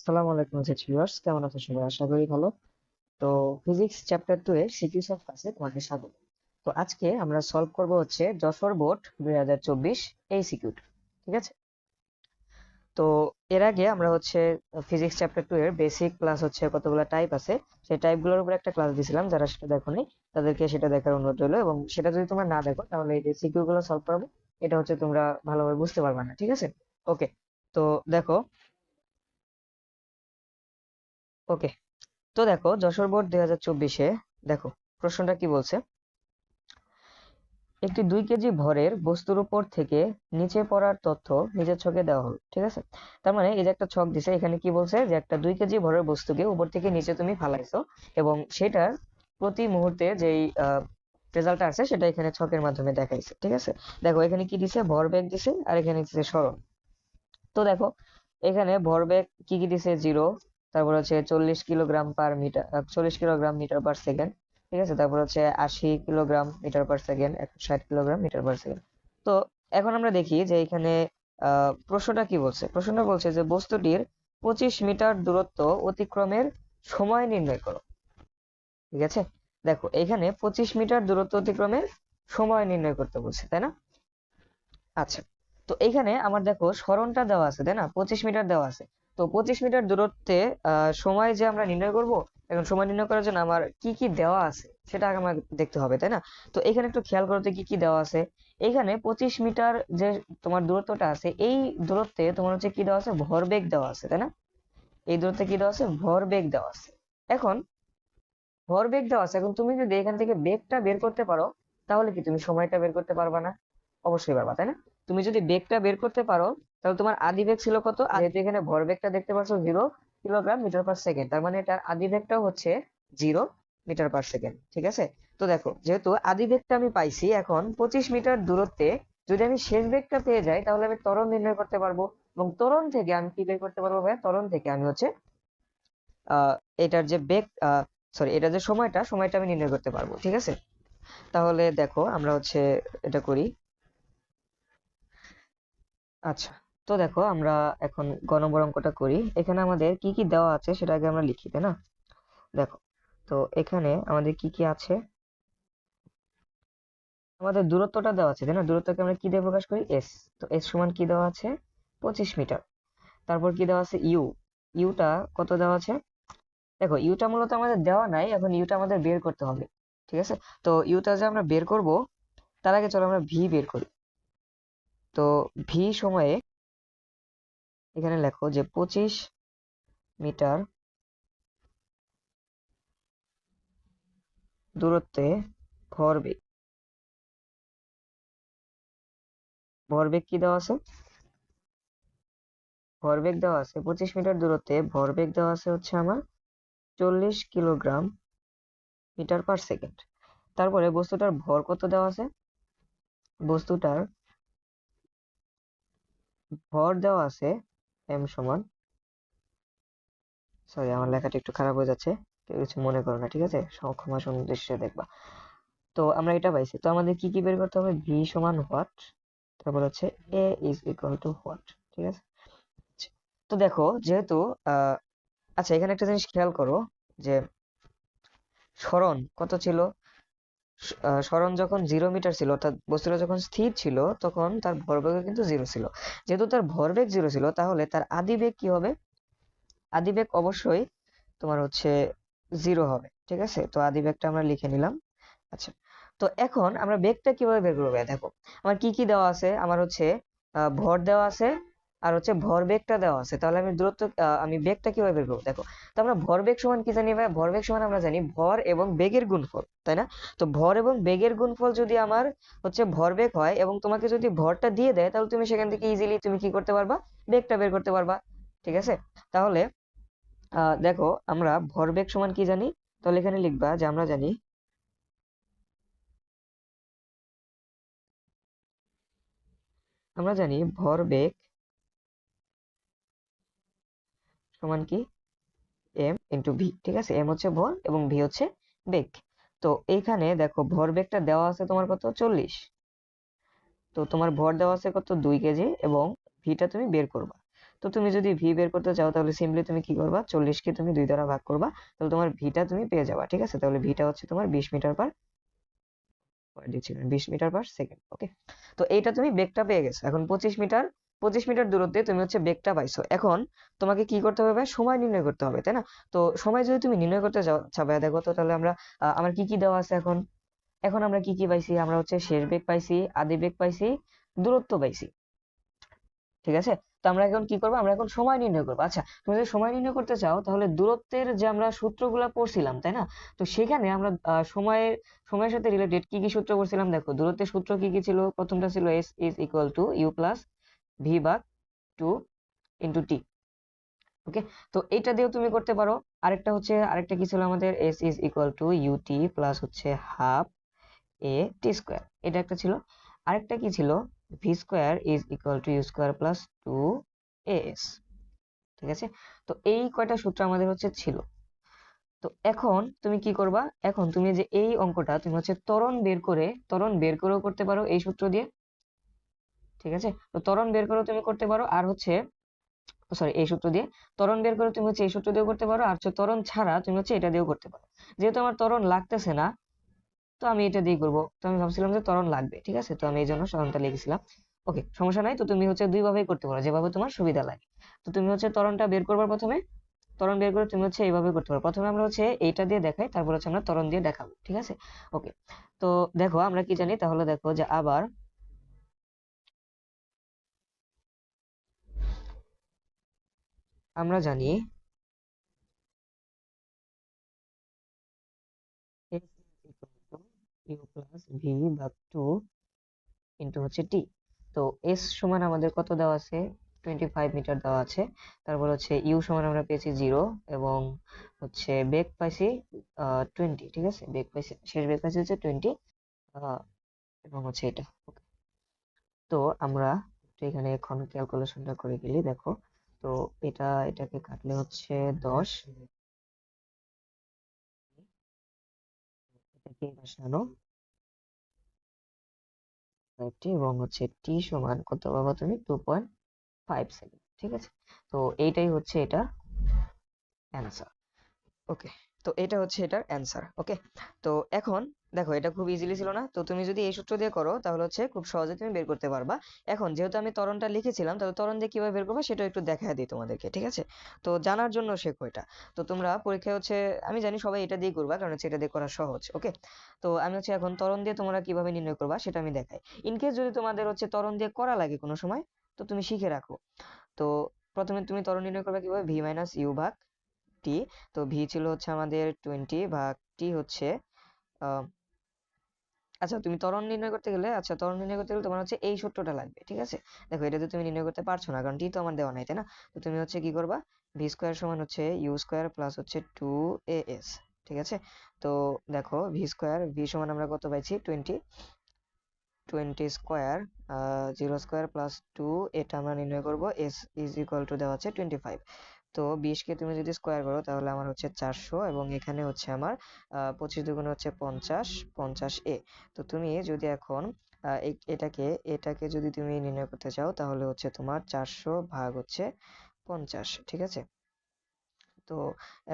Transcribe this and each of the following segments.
আসসালামু আলাইকুম ভিউয়ার্স, কেমন আছো সবাই? আশা করি ভালো। তো ফিজিক্স চ্যাপ্টার 2 এর সিকিউস অফ ক্লাসে তোমাদের স্বাগত। তো আজকে আমরা সলভ করব হচ্ছে যশোর বোর্ড 2024 এই সিকিউটা। ঠিক আছে? তো এর আগে আমরা হচ্ছে ফিজিক্স চ্যাপ্টার 2 এর বেসিক ক্লাস হচ্ছে কতগুলো টাইপ আছে, সেই টাইপগুলোর উপর একটা ক্লাস দিয়েছিলাম। যারা সেটা দেখোনি তাদেরকে সেটা দেখার অনুরোধ রইলো, এবং সেটা যদি তোমরা না দেখো তাহলে এই যে সিকিউ গুলো সলভ করবো এটা হচ্ছে তোমরা ভালোভাবে বুঝতে পারবে না। ঠিক আছে? ওকে। তো দেখো, ওকে, তো দেখো যশোর বোর্ড 2024-এ দেখো প্রশ্নটা কি বলছে। একটি 2 কেজি ভরের বস্তুর উপর থেকে নিচে পড়ার তথ্য নিচের ছকে দেওয়া হলো। ঠিক আছে? তার মানে এই যে একটা ছক দিছে, এখানে কি বলছে যে একটা 2 কেজি ভরের বস্তুকে উপর থেকে নিচে তুমি ফালাইছো, এবং সেটার প্রতি মুহূর্তে যেই রেজাল্ট আছে সেটা এখানে ছকের মাধ্যমে দেখাইছে। ঠিক আছে? দেখো এখানে কি দিছে, ভরবেগ দিছে, আর এখানে দিছে সরণ। তো দেখো এখানে ভরবেগ কি কি দিছে, 0, তারপর হচ্ছে 40 kilogram per metre, 40 kilogram metre per second. ঠিক আছে? তারপর হচ্ছে 80 kilogram metre per second, 160 kilogram metre per second. তো এখন আমরা দেখি যে এখানে প্রশ্নটা কি বলছে। প্রশ্নটা বলছে যে বস্তুটির 25 মিটার দূরত্ব অতিক্রমের সময় নির্ণয় করো। ঠিক আছে? দেখো এখানে 25 মিটার দূরত্ব অতিক্রমের সময় নির্ণয় করতে বলছে, তাই না? আচ্ছা, তো এইখানে আমার দেখো সরণটা দেওয়া আছে, তাই না? 25 মিটার দেওয়া আছে। তো 25 মিটার দূরত্বে সময় যে আমরা নির্ণয় করব, এখন সময় নির্ণয় করার জন্য আমার কি কি দেওয়া আছে সেটা আগে আমার দেখতে হবে, তাই না? তো এখানে একটু খেয়াল করতে কি কি দেওয়া আছে। এখানে 25 মিটার যে তোমার দূরত্বটা আছে, এই দূরত্বে তোমার হচ্ছে কি দেওয়া আছে, ভরবেগ দেওয়া আছে, তাই না? এই দূরত্বে কি দেওয়া আছে, ভরবেগ দেওয়া আছে। এখন ভরবেগ দেওয়া আছে, এখন তুমি যদি এখান থেকে বেগটা বের করতে পারো তাহলে কি তুমি সময়টা বের করতে পারবা না? অবশ্যই পারবা, তাই না? তুমি যদি বেগটা বের করতে পারো তাহলে তোমার আদি বেগ ছিল কত, যেহেতু এখানে ভরবেগটা দেখতে পাচ্ছ 0 কিলোগ্রাম মিটার পার সেকেন্ড, তার মানে এটার আদি বেগটাও হচ্ছে 0 মিটার পার সেকেন্ড। ঠিক আছে? তো দেখো যেহেতু আদি বেগটা আমি পাইছি, এখন 25 মিটার দূরত্বে যদি আমি শেষ বেগটা পেয়ে যাই তাহলে আমি ত্বরণ নির্ণয় করতে পারবো, এবং ত্বরণ থেকে আমি কি বের করতে পারবো ভাইয়া, ত্বরণ থেকে আমি হচ্ছে আহ এটার যে বেগ, সরি, এটা যে সময়টা আমি নির্ণয় করতে পারবো। ঠিক আছে? তাহলে দেখো আমরা হচ্ছে এটা করি। আচ্ছা, তো দেখো আমরা এখন গণবর অঙ্কটা করি। এখানে আমাদের কি কি দেওয়া আছে সেটা আগে আমরা লিখি, তাই না? দেখো, তো এখানে আমাদের কি কি আছে, আমাদের দূরত্বটা দেওয়া আছে, তাই না? দূরত্বকে আমরা কি দিয়ে প্রকাশ করি, এস। তো এস সমান কি দেওয়া আছে, 25 মিটার। তারপর কি দেওয়া আছে, ইউ। ইউটা কত দেওয়া আছে, দেখো ইউটা মূলত আমাদের দেওয়া নাই, এখন ইউটা আমাদের বের করতে হবে। ঠিক আছে? তো ইউটা যে আমরা বের করব তার আগে চলো আমরা ভি বের করি। তো ভি সময়ে এখানে লেখো যে 25 মিটার দূরত্বে ভরবেগ। ভরবেগ কি দেওয়া আছে, ভরবেগ দেওয়া আছে 25 মিটার দূরত্বে ভরবেগ দেওয়া আছে হচ্ছে আমার 40 কিলোগ্রাম মিটার পার সেকেন্ড। তারপরে বস্তুটার ভর কত দেওয়া আছে, বস্তুটার ভর দেওয়া আছে এম সমান, সরি আমার লেখাটা একটু খারাপ হয়ে যাচ্ছে, কেউ কিছু মনে করো না, ঠিক আছে? ক্ষমা সুদৃষ্টিতে দেখবা। তো আমরা এটা পাইছি, তো আমাদের কি কি বের করতে হবে, ভি সমান হোয়াট, তারপর হচ্ছে এ ইজ ইকুয়াল টু হোয়াট। ঠিক আছে? আচ্ছা, তো দেখো যেহেতু আহ আচ্ছা, এখানে একটা জিনিস খেয়াল করো যে সরণ কত ছিল। সরণ যখন 0 মিটার ছিল, অর্থাৎ বস্তুটা যখন স্থির ছিল তখন তার ভরবেগ কিন্তু 0 ছিল। যেহেতু তার ভরবেগ 0 ছিল তাহলে তার আদি বেগ কি হবে, আদি বেগ অবশ্যই তোমার হচ্ছে 0 হবে। ঠিক আছে? তো আদি বেগটা আমরা লিখে নিলাম। আচ্ছা, তো এখন আমরা বেগটা কিভাবে বের করবো, দেখো আমার কি কি দেওয়া আছে, আমার হচ্ছে ভর দেওয়া আছে, আর হচ্ছে ভরবেগটা দেওয়া আছে। তাহলে আমি দূরত্ব, আমি বেগটা কিভাবে বের করবো, দেখো। তো আমরা ভরবেগ সমান কি জানি ভাই, ভরবেগ সমান আমরা জানি ভর এবং বেগের গুণফল, তাই না? তো ভর এবং বেগের গুণফল যদি আমার হচ্ছে ভরবেগ হয় এবং তোমাকে যদি ভরটা দিয়ে দেয় তাহলে তুমি সেখান থেকে ইজিলি তুমি কি করতে পারবা, বেগটা বের করতে পারবা। ঠিক আছে? তাহলে দেখো আমরা ভরবেগ সমান কি জানি, তাহলে এখানে লিখবা যে আমরা জানি, আমরা জানি ভরবেগ সমান কি, এম ইন্টু ভি। ঠিক আছে? এম হচ্ছে ভর এবং ভি হচ্ছে বেগ। তো এইখানে দেখো ভরবেগটা দেওয়া আছে তোমার কত, 40। তো তোমার ভর দেওয়া আছে কত, 2 কেজি, এবং ভিটা তুমি বের করবা। তো তুমি যদি ভি বের করতে চাও তাহলে সিম্পলি তুমি কি করবা, 40 কে তুমি 2 দ্বারা ভাগ করবা, তাহলে তোমার ভিটা তুমি পেয়ে যাবা। ঠিক আছে, তাহলে ভিটা হচ্ছে তোমার 20 মিটার পার সেকেন্ড। ওকে, তো এইটা তুমি বেগটা পেয়ে গেছো। এখন 25 মিটার দূরত্বে তুমি হচ্ছে বেগটা পাইছো। এখন তোমাকে কি করতে হবে, সময় নির্ণয় করতে হবে, তাই না? তো সময় যদি তুমি নির্ণয় করতে যাও, আচ্ছা ভাইয়া দেখো তো তাহলে আমরা আমার কি কি দেওয়া আছে এখন। এখন আমরা কি কি পাইছি, আমরা হচ্ছে শেষ বেগ পাইছি, আদি বেগ পাইছি, দূরত্ব পাইছি। ঠিক আছে, তো আমরা এখন কি করবো, আমরা এখন সময় নির্ণয় করবো। আচ্ছা, তুমি যদি সময় নির্ণয় করতে চাও তাহলে দূরত্বের যে আমরা সূত্রগুলা পড়ছিলাম, তাই না? তো সেখানে আমরা সময়ের সাথে রিলেটেড কি কি সূত্র পড়ছিলাম, দেখো দূরত্বের সূত্র কি কি ছিল। প্রথমটা ছিল s is equal to u plus v ভাগ 2 × টি। ওকে, তো এইটা দিয়েও তুমি করতে পারো। আরেকটা কি ছিল আমাদের, s is equal to u t plus হচ্ছে হাফ এ টি স্কোয়ার, এটা একটা ছিল। আরেকটা কি ছিল, v square is equal to u square plus 2 as। ঠিক আছে, তো এই কয়টা সূত্র আমাদের হচ্ছে ছিল। তো এখন তুমি কি করবা, এখন তুমি যে এই অঙ্কটা তুমি হচ্ছে ত্বরণ বের করেও করতে পারো এই সূত্র দিয়ে। ঠিক আছে, তো ত্বরণ বের করেও তুমি করতে পারো, আর হচ্ছে সরি এই সূত্র দিয়ে ত্বরণ বের করে তুমি হচ্ছে এই সূত্র দিয়েও করতে পারো, আর হচ্ছে ত্বরণ ছাড়া তুমি হচ্ছে এটা দিয়েও করতে পারো। যেহেতু আমার ত্বরণ লাগতেছে না, তো আমি এটা দিয়ে করবো। তো আমি ভাবছিলাম যে ত্বরণ লাগবে, ঠিক আছে, তো আমি এই জন্য সরণটা লিখেছিলাম। ওকে, সমস্যা নাই। তো তুমি হচ্ছে দুই ভাবেই করতে পারো, যেভাবে তোমার সুবিধা লাগে। তো তুমি হচ্ছে ত্বরণটা বের করবার প্রথমে, ত্বরণ বের করে তুমি হচ্ছে এইভাবে করতে পারো। প্রথমে আমরা হচ্ছে এইটা দিয়ে দেখাই, তারপর হচ্ছে আমরা ত্বরণ দিয়ে দেখাবো। ঠিক আছে, ওকে। তো দেখো আমরা কি জানি, তাহলে দেখো যে আবার আমরা জানি s equal to u plus v ভাগ 2 ইন্টু হচ্ছে টি। তো এস সমান আমাদের কত দেওয়া আছে, 25 মিটার দেওয়া আছে। তারপর হচ্ছে ইউ সমান আমরা পেয়েছি 0, এবং হচ্ছে বেগ পাইছি 20। ঠিক আছে, বেগ পাইছি, শেষ বেগ পাইছি হচ্ছে 20, এবং হচ্ছে এটা। Okay, তো আমরা একটু এখানে এখন ক্যালকুলেশনটা করে গেলি, দেখো। তো এটাকে কাটলে হচ্ছে 10, এটাকে বসানো 50, এবং হচ্ছে টি সমান কত পাবো তুমি, 2.5 সেকেন্ড। ঠিক আছে, তো এইটাই হচ্ছে এটা অ্যান্সার। ওকে, তো এটা হচ্ছে এটার অ্যান্সার। ওকে, তো এখন দেখো এটা খুব ইজিলি ছিল না? তো তুমি যদি এই সূত্র দিয়ে করো তাহলে হচ্ছে খুব সহজে তুমি বের করতে পারবা। এখন যেহেতু আমি ত্বরণটা লিখেছিলাম, তাহলে ত্বরণ দিয়ে কিভাবে বের করবো সেটা একটু দেখায় দিই তোমাদেরকে। ঠিক আছে, তো জানার জন্য শেখো এটা। তো তোমরা পরীক্ষায় হচ্ছে, আমি জানি সবাই এটা দিয়ে করবা, কারণ হচ্ছে এটা দিয়ে করা সহজ। ওকে, তো আমি হচ্ছে এখন ত্বরণ দিয়ে তোমরা কিভাবে নির্ণয় করবা সেটা আমি দেখাই। ইনকেস যদি তোমাদের হচ্ছে ত্বরণ দিয়ে করা লাগে কোনো সময়, তো তুমি শিখে রাখো। তো প্রথমে তুমি ত্বরণ নির্ণয় করবে কিভাবে, ভি মাইনাস ইউ ভাগ টি। তো ভি ছিল হচ্ছে আমাদের 20 ভাগ টি হচ্ছে আহ, আচ্ছা, তুমি ত্বরণ নির্ণয় করতে গেলে, আচ্ছা ত্বরণ নির্ণয় করতে গেলে তোমার হচ্ছে এই সূত্রটা লাগবে। ঠিক আছে, দেখো এটা তো তুমি নির্ণয় করতে পারছো না, কারণ টি তো আমার দেওয়া নাই, তাই না? তো তুমি হচ্ছে কি করবা, ভি স্কোয়ার সমান হচ্ছে ইউ স্কোয়ার প্লাস হচ্ছে 2as। ঠিক আছে, তো দেখো ভি সমান আমরা কত পাইছি, 20, 20 স্কোয়ার, 0 স্কোয়ার প্লাস 2, এটা আমরা নির্ণয় করব। এস ইজ ইকুয়াল টু দেওয়া আছে 25। তো 20 কে তুমি যদি স্কোয়ার করো তাহলে আমার হচ্ছে 400, এবং এখানে হচ্ছে আমার 25 দুগুণে হচ্ছে 50, 50 তো তুমি যদি এখন এটাকে এটাকে যদি তুমি নির্ণয় করতে চাও তাহলে হচ্ছে তোমার 400 ভাগ হচ্ছে 50। ঠিক আছে, তো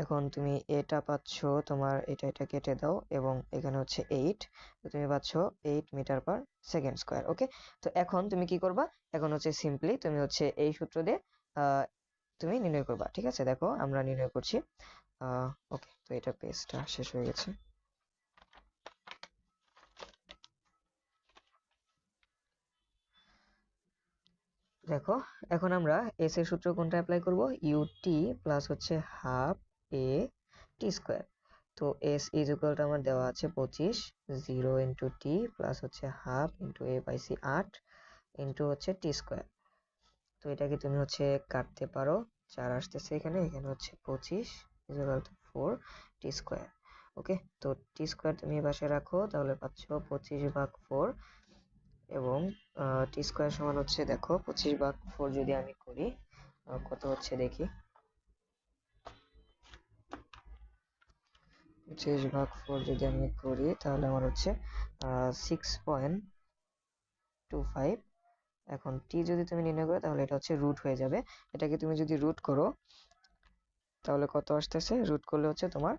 এখন তুমি এটা পাচ্ছ, তোমার এটা কেটে দাও, এবং এখানে হচ্ছে 8, তো তুমি পাচ্ছ 8 metre per second square. Okay, তো এখন তুমি কি করবা, এখন হচ্ছে সিম্পলি তুমি হচ্ছে এই সূত্র দিয়ে আহ, তুমি নির্ণয় করবা। ঠিক আছে, দেখো আমরা নির্ণয় করছি। ওকে, তো এটা পেজটা শেষ হয়ে গেছে। দেখো এখন আমরা এস এর সূত্র কোনটা অ্যাপ্লাই করব, ইউটি প্লাস হচ্ছে হাফ এ টি স্কোয়ার। তো এস ইজ ইকুয়াল টু আমার দেওয়া আছে 25, 0 × টি প্লাস হচ্ছে হাফ ইন্টু এ পাইছি 8 ইন্টু হচ্ছে টি স্কোয়ার। তো এটাকে তুমি হচ্ছে কাটতে পারো, 4 আসতেছে এখানে, এখানে হচ্ছে 25 is equal to 4 T square. Okay, তো টি স্কোয়ার তুমি এই পাশে রাখো, তাহলে পাচ্ছ 25/4, এবং টি স্কোয়ার সমান হচ্ছে, দেখো 25/4 যদি আমি করি কত হচ্ছে দেখি, 25/4 যদি আমি করি তাহলে আমার হচ্ছে 6.25 এখন টি যদি তুমি নির্ণয় করো তাহলে এটা হচ্ছে রুট হয়ে যাবে। এটাকে তুমি যদি রুট করো তাহলে কত আসতেছে, রুট করলে হচ্ছে তোমার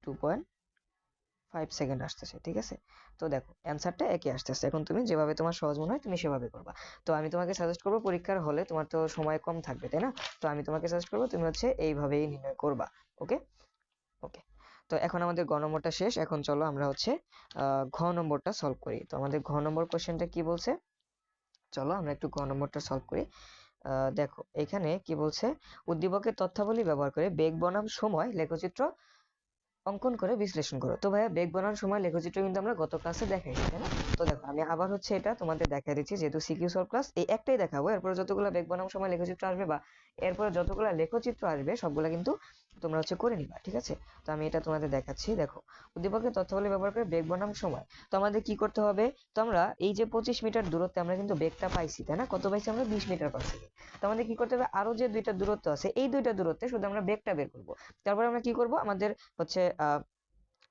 2.5 সেকেন্ড আসতেছে, ঠিক আছে। তো দেখো অ্যান্সারটা একই আসতেছে। এখন তুমি যেভাবে তোমার সহজ মনে হয় তুমি সেভাবে করবা। তো আমি তোমাকে সাজেস্ট করবো, পরীক্ষার হলে তোমার তো সময় কম থাকবে তাই না, তো আমি তোমাকে সাজেস্ট করবো তুমি হচ্ছে এইভাবেই নির্ণয় করবা। ওকে ওকে। তো এখন আমাদের গ নম্বরটা শেষ, এখন চলো আমরা হচ্ছে ঘ নম্বরটা সলভ করি। তো আমাদের ঘ নম্বর কোশ্চেনটা কি বলছে, চলো আমরা একটু গ নম্বরটা সলভ করি। দেখো এখানে কি বলছে, উদ্দীপকের তথ্যাবলী ব্যবহার করে বেগ বনাম সময় লেখচিত্র অঙ্কন করে বিশ্লেষণ করো। তো ভাইয়া বেগ বানানোর সময় লেখচিত্র কিন্তু আমরা গত ক্লাসে দেখাইছি তাই না। তো দেখো আমি আবার হচ্ছে এটা তোমাদের দেখা দিচ্ছি, যেহেতু সিকিউ সলভ ক্লাস এই একটাই দেখাবো, এরপরে যতগুলো বেগ বানানোর সময় লেখচিত্র আসবে বা এরপরে যতগুলো লেখচিত্র আসবে সবগুলা কিন্তু তোমরা হচ্ছে করে নিবা, ঠিক আছে। তো আমি এটা তোমাদের দেখাচ্ছি। দেখো উদ্দীপকের তথ্যাবলী ব্যবহার করে বেগ বনাম সময়, তো আমাদের কি করতে হবে, তো আমরা এই যে 25 মিটার দূরত্বে আমরা কিন্তু বেগটা পাইছি তাই না, কত পাইছি আমরা 20 মিটার পার সেকেন্ড। তো আমাদের কি করতে হবে, আরো যে দুইটা দূরত্ব আছে এই দুইটা দূরত্বে শুধু আমরা বেগটা বের করবো। তারপরে আমরা কি করব, আমাদের হচ্ছে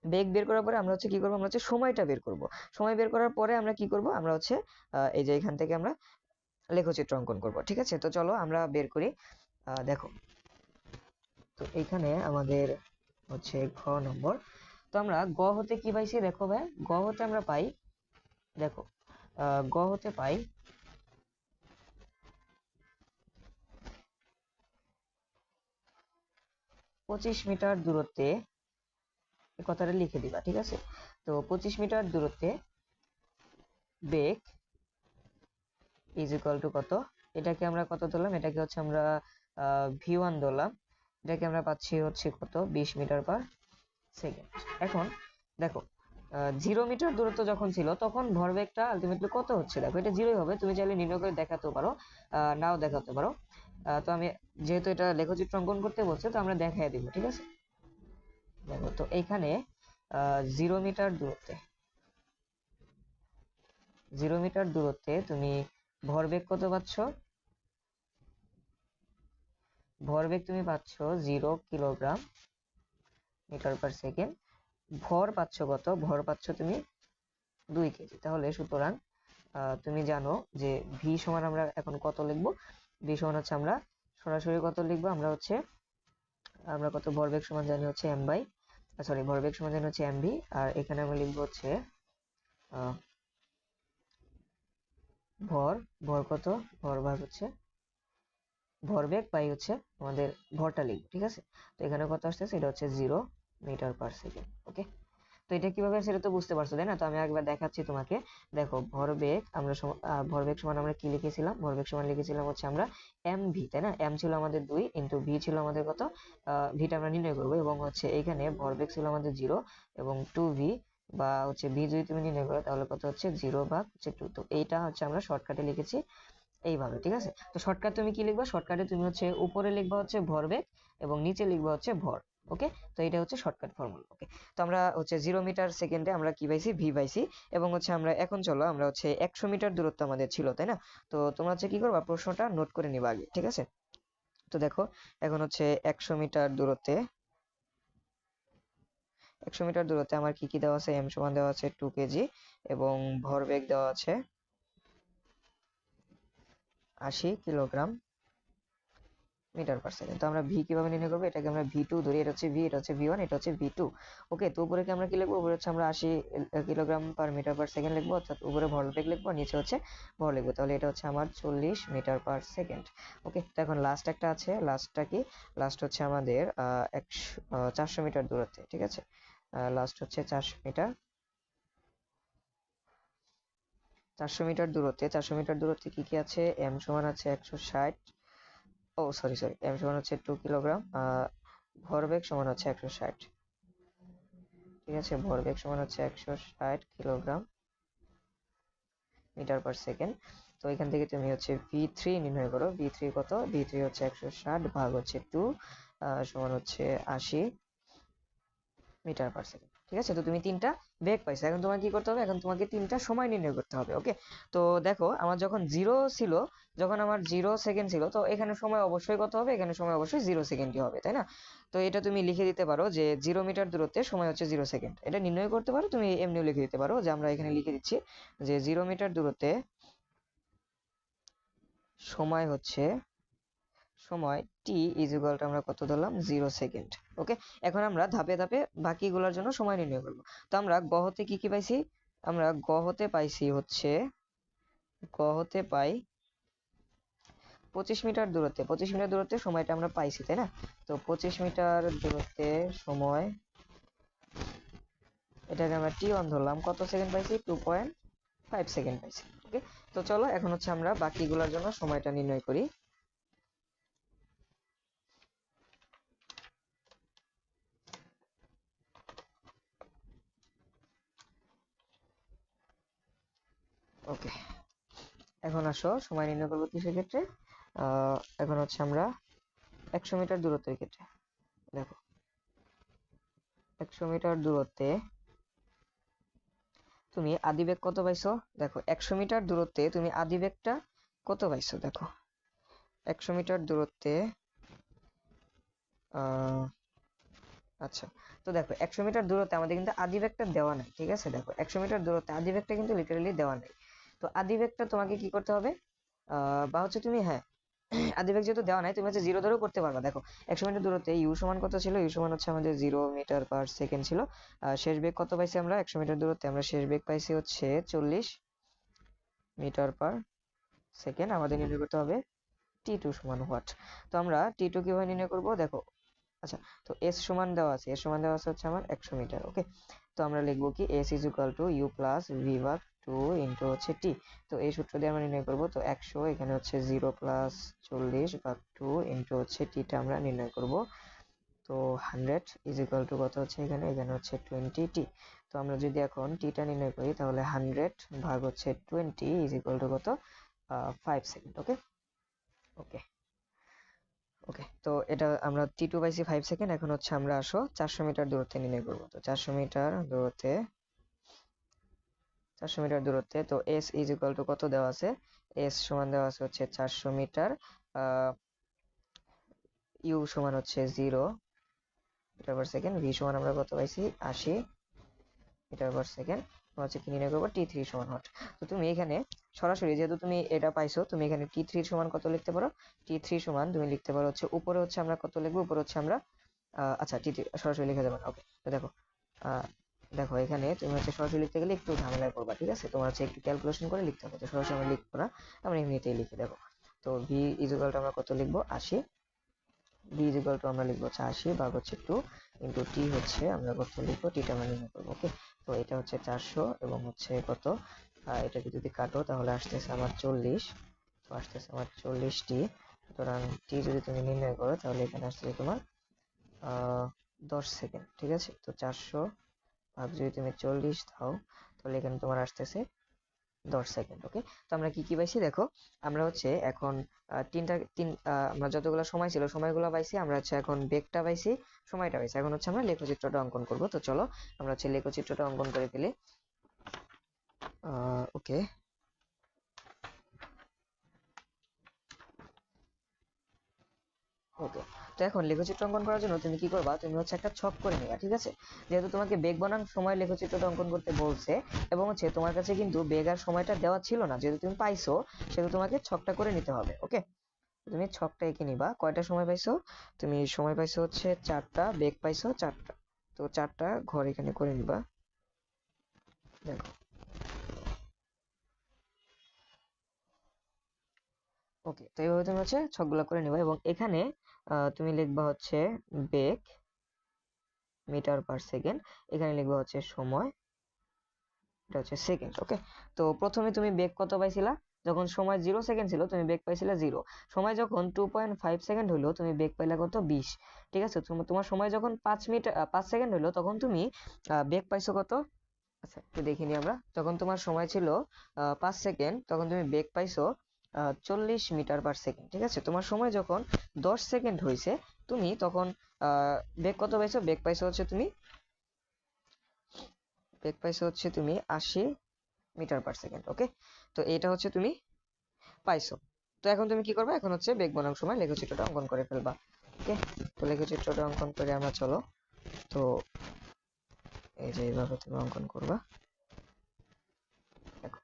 বেগ বের করার পরে আমরা হচ্ছে কি করব, আমরা হচ্ছে সময়টা বের করব। সময় বের করার পরে আমরা কি করব, আমরা হচ্ছে এই যে এখান থেকে আমরা লেখচিত্র অঙ্কন করব, ঠিক আছে। তো চলো আমরা বের করি। দেখো তো এইখানে আমাদের হচ্ছে ঘ নম্বর। তো আমরা গ হতে কি পাইছি, দেখো ভাই গ হতে আমরা পাই, দেখো গ হতে পাই 25 মিটার দূরত্বে, এই কথাটা লিখে দিবা, ঠিক আছে। তো 25 মিটার দূরত্বে বেগ ইজ ইকুয়াল টু কত, এটাকে আমরা কত ধরলাম, এটাকে হচ্ছে আমরা v1 ধরলাম, এটাকে আমরা পাচ্ছি হচ্ছে কত 20 মিটার পার সেকেন্ড। এখন দেখো 0 মিটার দূরত্ব যখন ছিল তখন ভরবেগটা আলটিমেটলি কত হচ্ছে, দেখো এটা জিরোই হবে, তুমি চাইলে নির্ণয় করে দেখাতেও পারো, নাও দেখাতে পারো। তো আমি যেহেতু এটা লেখচিত্র অঙ্কন করতে বলছে তো আমরা দেখাই দিব, ঠিক আছে। দেখো তো এইখানে 0 মিটার দূরত্বে, 0 মিটার দূরত্বে তুমি ভরবেগ কত পাচ্ছ, ভরবেগ তুমি পাচ্ছ 0 কিলোগ্রাম মিটার পার সেকেন্ড। ভর পাচ্ছ কত, ভর পাচ্ছ তুমি 2 কেজি। তাহলে সুতরাং তুমি জানো যে ভি সমান আমরা এখন কত লিখবো, ভি সমান হচ্ছে আমরা সরাসরি কত লিখবো, আমরা হচ্ছে আমরা কত ভরবেগ সমান জানি হচ্ছে এম বাই, সরি ভরবেগ সমান জানি হচ্ছে এমভি, আর এখানে আমরা লিখবো হচ্ছে আহ, ভর, ভর কত, ভর ভাগ হচ্ছে ভরবেগ পাই হচ্ছে আমাদের ভরটা লিখবো, ঠিক আছে। তো এখানে কত আসতেছে, এটা হচ্ছে 0 মিটার পার সেকেন্ড। ওকে, তো এটা কিভাবে সেটা তো বুঝতে পারছো তাই না। তো আমি একবার দেখাচ্ছি তোমাকে। দেখো ভরবেগ আমরা ভরবেগ সমান আমরা কি লিখেছিলাম, ভরবেগ সমান লিখেছিলাম হচ্ছে আমরা এম ভি তাই না, এম ছিল আমাদের 2 ইন্টু ভি ছিল আমাদের কত, ভিটা আমরা নির্ণয় করবো, এবং হচ্ছে এইখানে ভরবেগ ছিল আমাদের 0 এবং 2 ভি, বা হচ্ছে ভি যদি তুমি নির্ণয় করো তাহলে কত হচ্ছে 0 ভাগ হচ্ছে 2। তো এইটা হচ্ছে আমরা শর্টকাটে লিখেছি এইভাবে, ঠিক আছে। তো শর্টকাট তুমি কি লিখবা, শর্টকাটে তুমি হচ্ছে উপরে লিখবা হচ্ছে ভরবেগ এবং নিচে লিখবা হচ্ছে ভর। ওকে, তো এটা হচ্ছে শর্টকাট ফর্মুলা। ওকে, তো আমরা হচ্ছে 0 মিটার সেকেন্ডে আমরা কি পাইছি, ভি পাইছি, এবং হচ্ছে আমরা এখন চলো আমরা হচ্ছে 100 মিটার দূরত্ব আমাদের ছিল তাই না। তো তোমরা হচ্ছে কি করবা, প্রশ্নটা নোট করে নিবা আগে, ঠিক আছে। তো দেখো এখন হচ্ছে 100 মিটার দূরত্বে, 100 মিটার দূরত্বে আমার কি কি দেওয়া আছে, এম সমান দেওয়া আছে 2 কেজি এবং ভরবেগ দেওয়া আছে 80 কিলোগ্রাম মিটার পার সেকেন্ড। তো আমরা ভি কিভাবে নির্ণয় করবো, এটাকে আমরা ভি টু ধরি, এটা হচ্ছে ভি, এটা হচ্ছে ভি ওয়ান, এটা হচ্ছে ভি টু। ওকে, তো উপরে কি আমরা কি লিখবো, উপরে হচ্ছে আমরা 80 kilogram per metre per second লিখবো, অর্থাৎ উপরে ভরবেগ লিখবো, নিচে হচ্ছে ভর লিখবো, তাহলে এটা হচ্ছে আমার 40 মিটার পার সেকেন্ড। ওকে, তো এখন লাস্ট একটা আছে, লাস্টটা কি, লাস্ট হচ্ছে আমাদের 400 মিটার দূরত্বে, ঠিক আছে। লাস্ট হচ্ছে 400 মিটার, 400 মিটার দূরত্বে, 400 মিটার দূরত্বে কি কি আছে, এম সমান আছে 160, ও সরি সরি, এম সমান হচ্ছে 2 কিলোগ্রাম, ভরবেগ সমান হচ্ছে 160, ঠিক আছে। ভরবেগ সমান হচ্ছে 160 কিলোগ্রাম মিটার পার সেকেন্ড। তো এখান থেকে তুমি হচ্ছে ভি থ্রি নির্ণয় করো, ভি থ্রি কত, ভি থ্রি হচ্ছে 160 ভাগ হচ্ছে 2 সমান হচ্ছে 80 মিটার পার সেকেন্ড, ঠিক আছে। তো তুমি তিনটা বেগ পাইছো, এখন তোমাকে কি করতে হবে, এখন তোমাকে তিনটা সময় নির্ণয় করতে হবে। ওকে, তো দেখো আমার যখন জিরো ছিল, যখন আমার 0 সেকেন্ড ছিল, তো এখানে সময় অবশ্যই কত হবে, এখানে সময় অবশ্যই 0 সেকেন্ডই হবে তাই না। তো এটা তুমি লিখে দিতে পারো যে 0 মিটার দূরত্বে সময় হচ্ছে 0 সেকেন্ড, এটা নির্ণয় করতে পারো, তুমি এমনিও লিখে দিতে পারো যে আমরা এখানে লিখে দিচ্ছি যে 0 মিটার দূরত্বে সময় হচ্ছে সময় টি ইজ ইকুয়াল টু আমরা কত ধরলাম 0 সেকেন্ড। ওকে, এখন আমরা ধাপে ধাপে বাকিগুলোর জন্য সময় নির্ণয় করব। তো আমরা গহতে কি কি পাইছি? আমরা গহতে পাইছি হচ্ছে গহতে পাই 25 মিটার দূরত্বে, 25 মিটার দূরত্বে সময়টা আমরা পাইছি, তাই না? তো 25 মিটার দূরত্বে সময়, এটাকে আমরা টি ওয়ান ধরলাম, কত সেকেন্ড পাইছি? 2.5 সেকেন্ড পাইছি। ওকে, তো চলো এখন হচ্ছে আমরা বাকিগুলোর জন্য সময়টা নির্ণয় করি। ওকে, এখন আসো সময় নির্ণয় করবো কিসের ক্ষেত্রে? এখন হচ্ছে আমরা 100 মিটার দূরত্বের ক্ষেত্রে। দেখো 100 মিটার দূরত্বে তুমি আদিবেগ কত পাইছো? দেখো 100 মিটার দূরত্বে তুমি আদিবেগটা কত পাইছো? দেখো 100 মিটার দূরত্বে আচ্ছা, তো দেখো 100 মিটার দূরত্বে আমাদের কিন্তু আদিবেগটা দেওয়া নাই, ঠিক আছে? দেখো 100 মিটার দূরত্বে আদিবেগটা কিন্তু লিটারালি দেওয়া নাই। তো আদিবেগটা তোমাকে কি করতে হবে? বা হচ্ছে তুমি, হ্যাঁ, আদিবেগ যেহেতু দেওয়া নাই তুমি হচ্ছে জিরো ধরেও করতে পারবা। দেখো 100 মিটার দূরত্বে ইউ সমান কত ছিল? ইউ সমান হচ্ছে আমাদের 0 মিটার পার সেকেন্ড ছিল। শেষ বেগ কত পাইছি আমরা? 100 মিটার দূরত্বে আমরা শেষ বেগ পাইছি হচ্ছে 40 মিটার পার সেকেন্ড। আমাদের নির্ণয় করতে হবে টি2 সমান হোয়াট। তো আমরা টি2 কিভাবে নির্ণয় করব? দেখো, আচ্ছা, তো এস সমান দেওয়া আছে, এস সমান দেওয়া আছে হচ্ছে আমার 100 মিটার। ওকে, তো আমরা লিখবো কি? S is equal to u plus v ভাগ 2 ইন্টু হচ্ছে টি। তো এই সূত্র দিয়ে আমরা নির্ণয় করব। তো 100 এখানে হচ্ছে 0 প্লাস 40 ভাগ 2 ইন্টু হচ্ছে টিটা আমরা নির্ণয় করব। তো 100 ইজ ইকুয়াল টু কত হচ্ছে এখানে? এখানে হচ্ছে 20 টি। তো আমরা যদি এখন টিটা নির্ণয় করি তাহলে 100 ভাগ হচ্ছে 20 ইজ ইকুয়াল টু কত? 5 সেকেন্ড। ওকে, ওকে, ওকে, তো এটা আমরা টি2 পাইছি 5 সেকেন্ড। এখন হচ্ছে আমরা আসো 400 মিটার দূরত্বে নির্ণয় করবো। তো 400 মিটার দূরত্বে তো এস ইজ ইকুয়াল টু কত দেওয়া আছে? এস সমান দেওয়া আছে হচ্ছে 400 মিটার, ইউ সমান হচ্ছে 0 মিটার পার সেকেন্ড, ভি সমান আমরা কত পাইছি? 80 মিটার পার সেকেন্ড। হচ্ছে কি নির্ণয় করবো? টি3 সমান হট। তো তুমি এখানে সরাসরি যেহেতু তুমি এটা পাইছো, তুমি এখানে টি3 সমান কত লিখতে পারো? টি3 সমান তুমি লিখতে পারো হচ্ছে, উপরে হচ্ছে আমরা কত লিখবো? উপরে হচ্ছে আমরা আচ্ছা, টি3 সরাসরি লিখে দেবেন। ওকে, তো দেখো, আহ, দেখো এখানে তুমি হচ্ছে সরাসরি লিখতে গেলে একটু ঝামেলায় পড়বা, ঠিক আছে? তোমার হচ্ছে একটু ক্যালকুলেশন করে লিখতে হবে। তো সরাসরি আমরা লিখবো না, আমরা এমনিতেই লিখে দেখো। তো ভি ইজ ইকুয়াল টু আমরা কত লিখবো? 80। বি ইজ ইকুয়াল টু আমরা লিখবো হচ্ছে 80 ভাগ হচ্ছে 2 ইন্টু টি হচ্ছে আমরা কত লিখবো? টিটা আমরা নির্ণয় করবো। ওকে, তো এটা হচ্ছে 400 এবং হচ্ছে কত, এটাকে যদি কাটো তাহলে আসতেছে আমার 40। তো আসতেছে আমার 40 টি। সুতরাং টি যদি তুমি নির্ণয় করো তাহলে এখানে আসতেছে তোমার 10 সেকেন্ড, ঠিক আছে? তো 400 ভাগ যদি তুমি 40 দাও তাহলে এখানে তোমার আসতেছে 10 সেকেন্ড। ওকে, তো আমরা কি কি পাইছি? দেখো আমরা হচ্ছে এখন আমরা যতগুলো সময় ছিল সময়গুলো পাইছি, আমরা হচ্ছে এখন বেগটা পাইছি, সময়টা পাইছি। এখন হচ্ছে আমরা লেখচিত্রটা অঙ্কন করব। তো চলো আমরা হচ্ছে লেখচিত্রটা অঙ্কন করে ফেলি। ওকে, ওকে, তো এখন লেখচিত্র অঙ্কন করার জন্য তুমি কি করবা? তুমি হচ্ছে একটা ছক করে নিবা, ঠিক আছে? যেহেতু তোমাকে বেগ বনাম সময় লেখচিত্রটা অঙ্কন করতে বলছে এবং হচ্ছে তোমার কাছে কিন্তু বেগ আর সময়টা দেওয়া ছিল না, যেহেতু তুমি পাইছো সেহেতু তোমাকে ছকটা করে নিতে হবে। ওকে, তুমি ছকটা এঁকে নিবা। কয়টা সময় পাইছো? তুমি সময় পাইছো হচ্ছে 4টা, বেগ পাইছো 4টা। তো 4টা ঘর এখানে করে নিবা। দেখো, ওকে, তো এইভাবে তুমি হচ্ছে ছকগুলো করে নিবা এবং এখানে তুমি লিখবা হচ্ছে বেগ মিটার পার সেকেন্ড, এখানে লিখবা হচ্ছে সময়, এটা হচ্ছে সেকেন্ড। ওকে, তো প্রথমে তুমি বেগ কত পাইছিলা? যখন সময় 0 সেকেন্ড ছিল তুমি বেগ পাইছিলা 0। সময় যখন 2.5 সেকেন্ড হইলো তুমি বেগ পাইলা কত? 20। ঠিক আছে, তোমার সময় যখন 5 সেকেন্ড হইলো তখন তুমি বেগ পাইছো কত? আচ্ছা, একটু দেখে নিই আমরা। যখন তোমার সময় ছিল 5 সেকেন্ড তখন তুমি বেগ পাইছো 40 মিটার পার সেকেন্ড। ঠিক আছে, তোমার সময় যখন 10 সেকেন্ড হয়েছে তুমি তখন বেগ কত পাইছো? বেগ পাইছো হচ্ছে তুমি 80 মিটার পার সেকেন্ড। ওকে, তো এটা হচ্ছে তুমি পাইছো। তো এখন তুমি কি করবে? এখন হচ্ছে বেগ বনাম সময় লেখচিত্রটা অঙ্কন করে ফেলবা। ওকে, তো লেখচিত্রটা অঙ্কন করে আমরা চলো। তো এই যে এইভাবে তুমি অঙ্কন করবা। দেখো,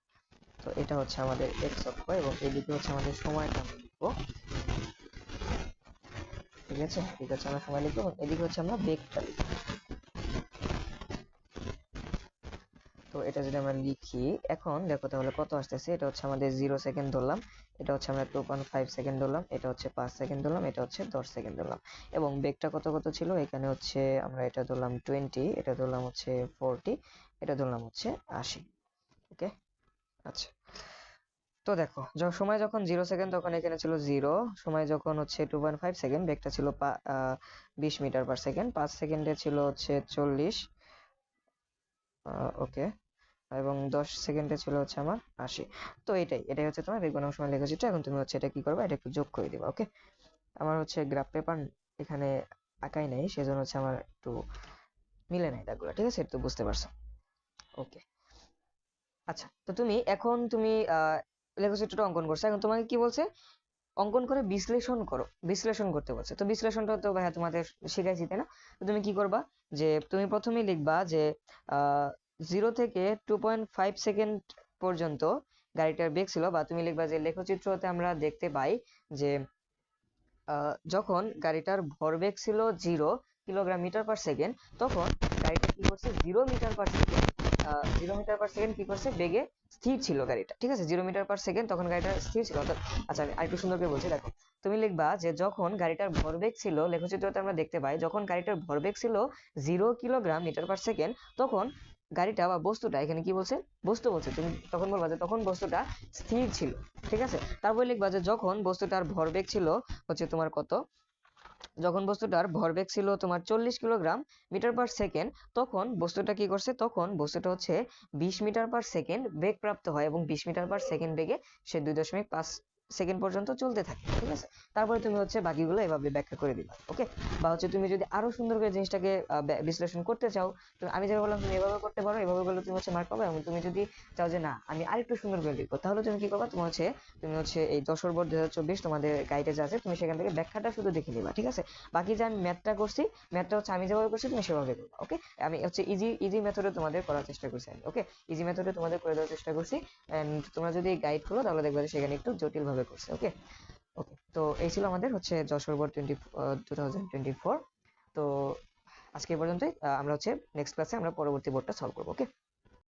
তো তো এটা হচ্ছে আমাদের এক্স অক্ষ এবং এদিকে হচ্ছে আমাদের সময়টা আমরা লিখবো, ঠিক আছে? এদিকে হচ্ছে আমরা সময় লিখবো এবং এদিকে হচ্ছে আমরা বেগটা লিখবো। তো এটা যদি আমরা লিখি, এখন দেখো তাহলে কত আসতেছে। এটা হচ্ছে আমাদের 0 সেকেন্ড ধরলাম, এটা হচ্ছে আমরা 2.5 সেকেন্ড ধরলাম, এটা হচ্ছে 5 সেকেন্ড ধরলাম, এটা হচ্ছে 10 সেকেন্ড ধরলাম। এবং বেগটা কত কত ছিল এখানে হচ্ছে আমরা এটা ধরলাম 20, এটা ধরলাম হচ্ছে 40, এটা ধরলাম হচ্ছে 80। ওকে, আচ্ছা। তো দেখো সময় যখন 0 সেকেন্ড তখন এখানে ছিল 0, সময় যখন হচ্ছে 2.5 সেকেন্ড বেগটা ছিল 20 মিটার পার সেকেন্ড, 5 সেকেন্ডে ছিল হচ্ছে 40, ওকে, এবং 10 সেকেন্ডে ছিল হচ্ছে আমার 80। তো এটাই হচ্ছে তোমার বেগ বনাম সময় লেখচিত্র। এখন তুমি হচ্ছে এটা কি করবে, এটা একটু যোগ করে দিবা। ওকে, আমার হচ্ছে গ্রাফ পেপার এখানে আঁকাই নাই, সেজন্য হচ্ছে আমার একটু মিলে নাই দাগগুলো, ঠিক আছে? একটু বুঝতে পারছো? ওকে, আচ্ছা। তো এখন তুমি লেখচিত্রটা অঙ্কন করছো, এখন তোমাকে কি বলছে, অঙ্কন করে বিশ্লেষণ করো, বিশ্লেষণ করতে বলছে। তো বিশ্লেষণটা তো ভাইয়া তোমাদের শিখাইছি, তাই না? তো তুমি কি করবা, যে তুমি প্রথমেই লিখবা যে 0 থেকে 2.5 সেকেন্ড পর্যন্ত গাড়িটার বেগ ছিল, বা তুমি লিখবা যে লেখচিত্রতে আমরা দেখতে পাই যে যখন গাড়িটার ভরবেগ ছিল 0 কিলোগ্রাম মিটার পার সেকেন্ড, তখন গাড়িটা কি করছে 0 metre per second, 0 metre per second কি করছে বেগে স্থির ছিল গাড়িটা, ঠিক আছে? 0 মিটার পার সেকেন্ড তখন গাড়িটা স্থির ছিল আচ্ছা, আমি আরেকটু সুন্দর করে বলছি, দেখো। তুমি লিখবা যে যখন গাড়িটার ভরবেগ ছিল, লেখচিত্রতে আমরা দেখতে পাই যখন গাড়িটার ভরবেগ ছিল 0 কিলোগ্রাম মিটার পার সেকেন্ড, তখন গাড়িটা বা বস্তুটা, এখানে কি বলছে, বস্তু বলছে, তুমি তখন বলবা যে তখন বস্তুটা স্থির ছিল, ঠিক আছে? তারপরে লিখবা যে যখন বস্তুটার ভরবেগ ছিল হচ্ছে তোমার কত, যখন বস্তুটার ভরবেগ ছিল তোমার 40 কিলোগ্রাম মিটার পার সেকেন্ড, তখন বস্তুটা কি করছে, তখন বস্তুটা হচ্ছে 20 মিটার পার সেকেন্ড বেগ প্রাপ্ত হয় এবং 20 মিটার পার সেকেন্ড বেগে সে 2.5 সেকেন্ড পর্যন্ত চলতে থাকে, ঠিক আছে? তারপরে তুমি হচ্ছে বাকিগুলো এভাবে ব্যাখ্যা করে দিবা। ওকে, বা হচ্ছে তুমি যদি আরো সুন্দর করে জিনিসটাকে বিশ্লেষণ করতে চাও, তো আমি যেভাবে বললাম তুমি এভাবে করতে পারো, এভাবে করলে তুমি হচ্ছে মার্ক পাবে। এবং তুমি যদি চাও যে না আমি আরেকটু সুন্দর করে লিখবো, তাহলে তুমি কি করবা, তুমি হচ্ছে এই যশোর বোর্ড 2024 তোমাদের গাইডে যা আছে, তুমি সেখান থেকে ব্যাখ্যাটা শুধু দেখে নিবা, ঠিক আছে? বাকি যে আমি ম্যাথটা করছি, ম্যাথটা হচ্ছে আমি যেভাবে করছি তুমি সেভাবে করবা। ওকে, আমি হচ্ছে ইজি ইজি মেথডে তোমাদের করার চেষ্টা করছি আমি। ওকে, ইজি মেথডে তোমাদের করে দেওয়ার চেষ্টা করছি। এন্ড তোমরা যদি গাইড খোলো তাহলে দেখবে যে সেখানে একটু জটিল ভাবে করছে। ওকে, ওকে। তো এই ছিল আমাদের হচ্ছে যশোর বোর্ড 2024। তো আজকে এই পর্যন্তই। আমরা হচ্ছে নেক্সট ক্লাসে আমরা পরবর্তী বোর্ডটা সলভ করবো। ওকে।